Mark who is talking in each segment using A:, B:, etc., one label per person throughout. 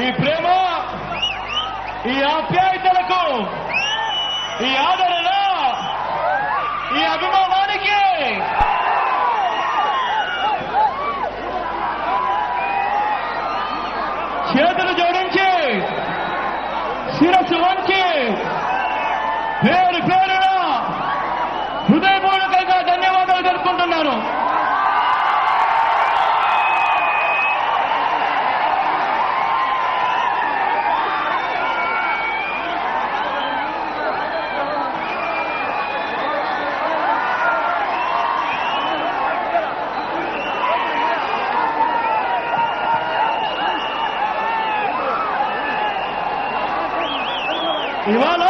A: ఈ ప్రేమ, ఈ ఆప్యాయతలకు, ఈ ఆదరణ, ఈ అభిమానానికి చేతులు జోడించి శిరస్సు వంచి పేరు పేరున హృదయపూర్వకంగా ధన్యవాదాలు తెలుపుకుంటున్నాను. ఇవాళ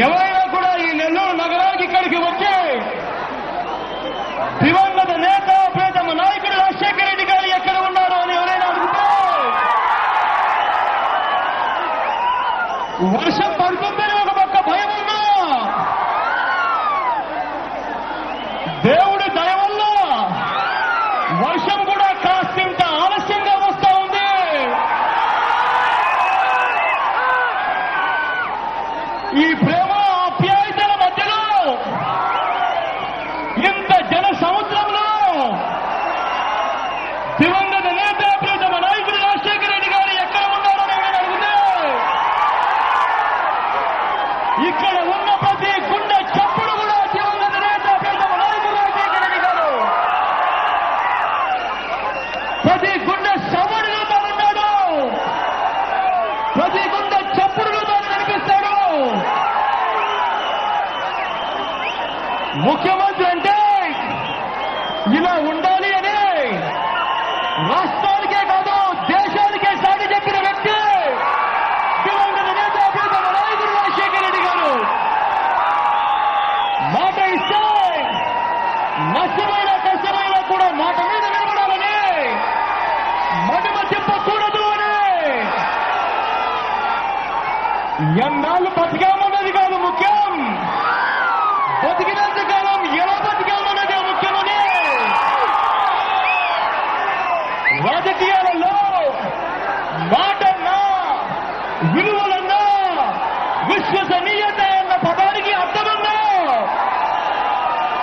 A: ఎవరైనా కూడా ఈ నెల్లూరు నగరానికి ఇక్కడికి వచ్చి దివంగత నేత ప్రియతమ నాయకుడు రాజశేఖర రెడ్డి గారు ఎక్కడ ఉన్నారు అని ఎవరైనా అడిగితే వర్షం పడుతుందని ఒక పక్క భయం ఉన్నా దేవుడి దయ వల్ల వర్షం కూడా కాస్తంత ఆలస్యంగా వస్తా ఉంది. ఈ ప్రేమ ఆప్యాయతల మధ్యలో ఇంత జన సముద్రంలో దివంగత నేత ప్రియతమ నాయకుడు రాజశేఖర రెడ్డి గారు ఎక్కడ ఉన్నారని నేను అడిగితే ఇక్కడ ఉన్న ప్రతి గుండె చప్పుడు కూడా దివంగత నేత ప్రియతమ నాయకుడు రాజశేఖర రెడ్డి గారు, ప్రతి గుండె సవడిలో తానున్నాడు, ప్రతి గుండె చప్పుడులో తాను కనిపిస్తాడు. ముఖ్యమంత్రి అంటే ఇలా ఉండాలి అని రాష్ట్రానికే కాదు దేశానికే సాటి చెప్పిన వ్యక్తి దివంగత నేత ప్రియతమ నాయకుడు రాజశేఖర రెడ్డి గారు. మాట ఇస్తే నష్టమైన కష్టమైనా కూడా మాట మీద నిలబడాలని, మడమ తిప్పకూడదు అని, ఎన్నాళ్ళు బతికామన్నది కాదు ముఖ్యం, బతికినంత కాలం ఎలా బతికామన్నదే ముఖ్యమని రాజకీయాలలో మాటన్నా, విలువలన్నా, విశ్వసనీయత అన్న పదానికి అర్థమన్నా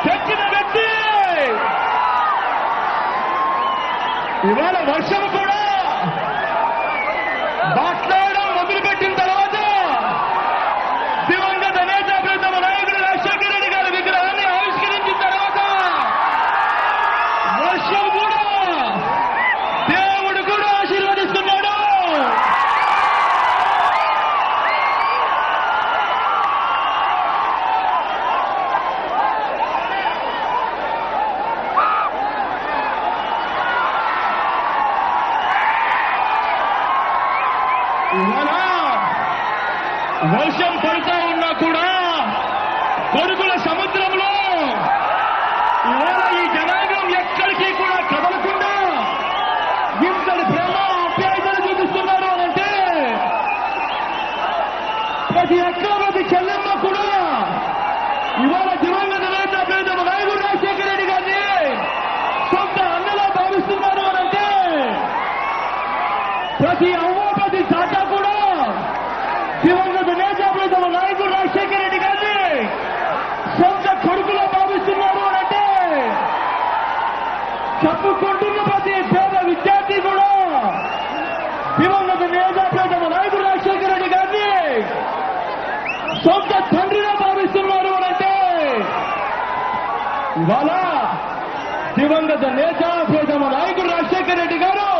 A: తెచ్చిన వ్యక్తి. ఇవాళ వర్షం కూడా మాట్లాడడం మొదలుపెట్టిన తర్వాత దివంగత నేత ప్రియతమ నాయకుడు రాజశేఖర రెడ్డి గారి విగ్రహాన్ని ఆవిష్కరించిన తర్వాత వర్షం కూడా దేవుడు కూడా ఆశీర్వదిస్తున్నాడు. ఇవాళ వర్షం పడుతూ ఉన్నా కూడా కొడుకుల సముద్రంలో ఇవాళ ఈ జనాంగం ఎక్కడికి కూడా కదలకుండా ఇంతటి ప్రేమ ఆప్యాయతలు చూపిస్తున్నారు అనంటే ప్రతి అక్క ప్రతి చెల్లెమ్మ కూడా ఇవాళ దివంగత నేత ప్రియతమ నాయకుడు రాజశేఖర రెడ్డి గారిని సొంత అన్నలా భావిస్తున్నారు అనంటే ప్రతి అవ్వ ప్రతి తాత కూడా దివంగత నేత ప్రియతమ నాయకుడు రాజశేఖర రెడ్డి గారిని సొంత కొడుకులా భావిస్తున్నారు అనంటే చెప్పుకుంటున్న ప్రతి పేద విద్యార్థి కూడా దివంగత నేత ప్రియతమ నాయకుడు రాజశేఖర రెడ్డి గారిని సొంత తండ్రిగా భావిస్తున్నారు అనంటే ఇవాళ దివంగత నేత ప్రియతమ నాయకుడు రాజశేఖర రెడ్డి గారు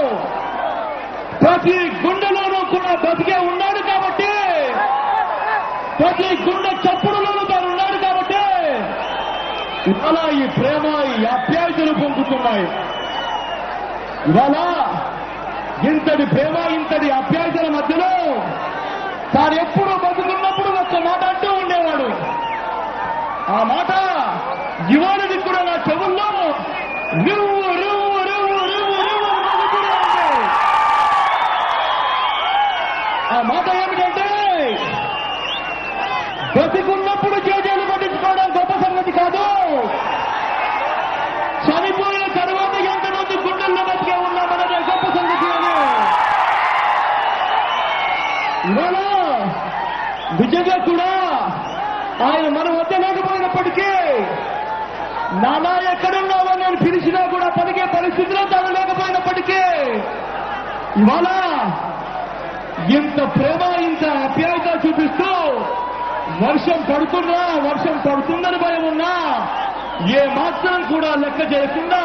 A: ప్రతి గుండెలోనూ కూడా బతికే ఉన్నాడు కాబట్టి, ప్రతి గుండె చప్పుడులోనూ తాను ఉన్నాడు కాబట్టి ఇవాళ ఈ ప్రేమ, ఈ ఆప్యాయతలు పొందుతున్నాయి. ఇవాళ ఇంతటి ప్రేమ, ఇంతటి ఆప్యాయతల మధ్యలో తాను ఎప్పుడు బతుకున్నప్పుడు ఒక్క మాట అంటూ ఉండేవాడు. ఆ మాట ఇవాళది కూడా నా చెవుల్లో రువ్వు రువ్వు రువ్వు రువ్వు రువ్వు మోగుతూనే ఉంది. ఆ మాట ఏమిటంటే బతికున్నప్పుడు చేజేలు పట్టించుకోవడం గొప్ప సంగతి కాదు, చనిపోయిన తర్వాత ఎంతమంది గుండెల్లో బతికే ఉన్నామన్నదే గొప్ప సంగతి అని వద్ద లేకపోయినప్పటికీ నానా ఎక్కడున్నావో నేను పిలిచినా కూడా పలికే పరిస్థితిలో తాను లేకపోయినప్పటికీ ఇవాళ ఇంత ప్రేమ ఇంత ఆప్యాయత చూపిస్తూ వర్షం పడుతుందని భయం ఉన్నా ఏ మాత్రం కూడా లెక్క చేయకుండా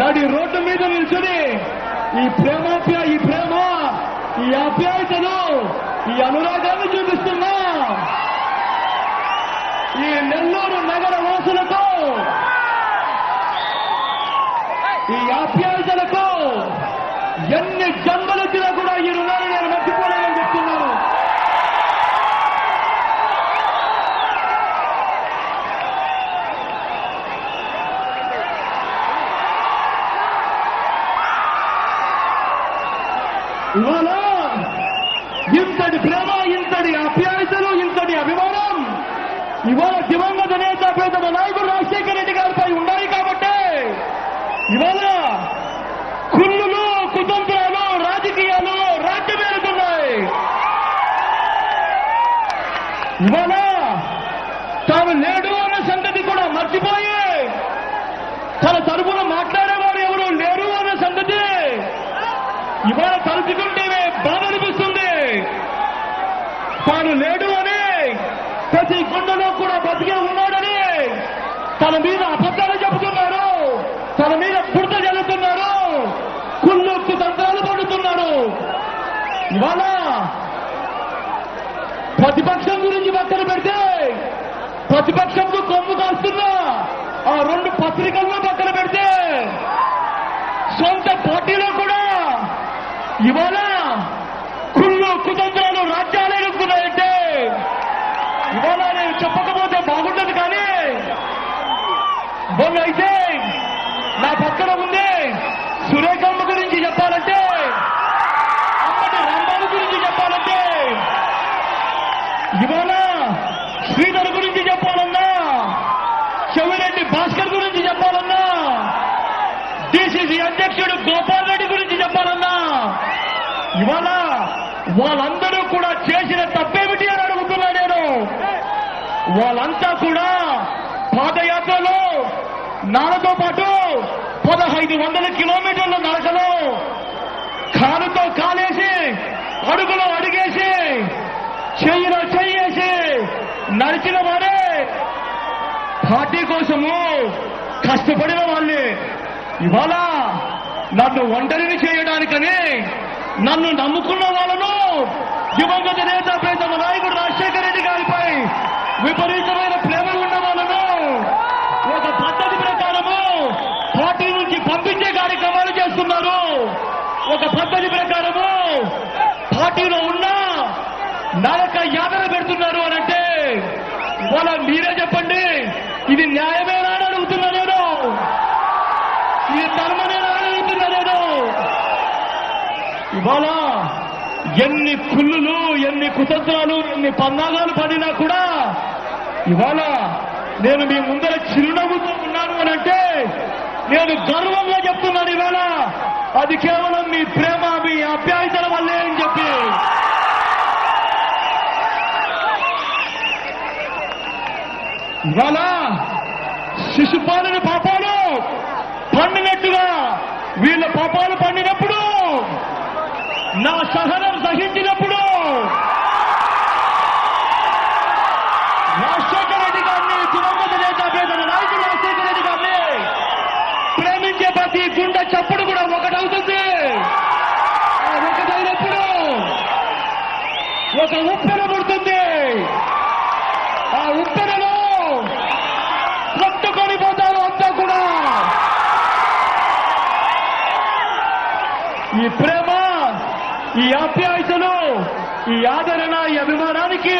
A: నడి రోడ్డు మీద నిల్చుని ఈ ఆప్యాయతను ఈ అనురాగాన్ని చూపిస్తున్నా ఈ నెల్లూరు నగర వాసులకు ఈ ఆప్యాయతలకు ఎన్ని జన్మలొచ్చినా కూడా ఈ రుణాన్ని నేను మర్చిపోలేదని చెప్తున్నాను. ఇవాళ ఇంతటి ప్రేమ, ఇంతటి ఆప్యాయతలు, ఇంతటి అభిమానం ఇవాళ దివంగత నేత ప్రియతమ నాయకుడు రాజశేఖర రెడ్డి గారిపై ఉన్నాయి కాబట్టి ఇవాళ కుళ్ళులు, కుతంత్రాలు, రాజకీయాలు రాజ్యమేలుతున్నాయి. ఇవాళ తాను లేడు అన్న సంగతి కూడా మర్చిపోయి తన తరపున మాట్లాడేవారు ఎవరు లేరు అన్న సంగతి ఇవాళ తలుచుకుంటేనే బాధ అనిపిస్తుంది. తాను లేడు అని ప్రతి గుండెలో కూడా బతికే ఉన్నాడని తన మీద అబద్ధాలు చెబుతున్నారు, తన మీద బురద జల్లుతున్నారు, కుళ్ళొక్కు తంత్రాలు పడుతున్నారు. ఇవాళ ప్రతిపక్షం గురించి పక్కన పెడితే ప్రతిపక్షంకు కొమ్ము కాస్తున్నా ఆ 2 పత్రికలను పక్కన పెడితే సొంత పార్టీలో కూడా ఇవాళ కుళ్ళు కుతంత్రాలు రాజ్యాలే ఎక్కుతున్నాయంటే ఇవాళ నేను చెప్పకపోతే బాగుండదు. కానీ మొన్న అయితే నా పక్కన ఉంది సురేఖమ్మ గురించి చెప్పాలంటే, అమ్మటి రంభాల గురించి చెప్పాలంటే, ఇవాళ శ్రీధర్ గురించి చెప్పాలన్నా, చెవిరెడ్డి భాస్కర్ గురించి చెప్పాలన్నా, డిసిసి అధ్యక్షుడు గోపాల్ రెడ్డి గురించి చెప్పాలన్నా ఇవాళ వాళ్ళందరూ కూడా చేసిన తప్పేమిటి అని అడుగుతున్నా నేను. వాళ్ళంతా కూడా పాదయాత్రలో నాన్నతో పాటు 1500 కిలోమీటర్ల నడకలో కాలుతో కాలేసి అడుగులో అడిగేసి చెయ్యిలో చెయ్యేసి నడిచిన వారే పార్టీ కోసము కష్టపడిన వాళ్ళే. ఇవాళ నన్ను ఒంటరిని చేయడానికని నన్ను నమ్ముకున్న వాళ్ళను దివంగత నేత ప్రియతమ నాయకుడు రాజశేఖర రెడ్డి గారిపై విపరీతమైన ప్రేమ ఉన్న వాళ్ళను ఒక పద్ధతి ప్రకారము పార్టీ నుంచి పంపించే కార్యక్రమాలు చేస్తున్నారు. ఒక పద్ధతి ప్రకారము పార్టీలో ఉన్న నరక యాతన పెడుతున్నారు అనంటే ఇవాళ మీరే చెప్పండి, ఇది న్యాయమేనా అని అడుగుతున్నా నేను. ఇది ధర్మమేనా అని అడుగుతున్నా నేను. ఇవాళ ఎన్ని కుళ్ళులు, ఎన్ని కుతంత్రాలు, ఎన్ని పన్నాగాలు పడినా కూడా ఇవాళ నేను మీ ముందర చిరునవ్వుతో ఉన్నాను అనంటే నేను గర్వంగా చెప్తున్నాను. ఇవాళ అది కేవలం మీ ప్రేమ, మీ ఆప్యాయతల వల్లే అని చెప్పి ఇవాళ శిశుపాలని పాపాలు పండినట్టుగా వీళ్ళ పాపాలు పండినప్పుడు, నా సహనం సహించినప్పుడు రాజశేఖర రెడ్డి గారిని, దివంగత నేత ప్రియతమ నాయకుడు రాజశేఖర రెడ్డి గారిని ప్రేమించే ప్రతి గుండె చప్పుడు కూడా ఒకటవుతుంది. ఆ ఒకటైనప్పుడు ఒక ఉప్పెన పుడుతుంది. ఆ ఉప్పెనలో కొట్టుకొని పోతారు అంతా కూడా. ఈ ప్రేమ, ఈ ఆప్యాయతలు, ఈ ఆదరణ, ఈ అభిమానానికి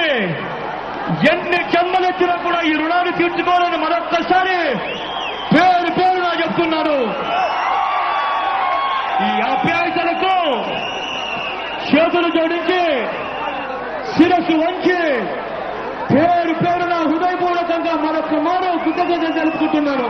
A: ఎన్ని జన్మలొచ్చినా కూడా ఈ రుణాన్ని తీర్చుకోవాలని మరొక్కసారి పేరు పేరుగా చెప్తున్నారు. ఈ ఆప్యాయతలకు చేతులు జోడించి శిరస్సు వంచి పేరు పేరున హృదయపూర్వకంగా మరొక్క మానవ కృతజ్ఞతలు తెలుపుకుంటున్నారు.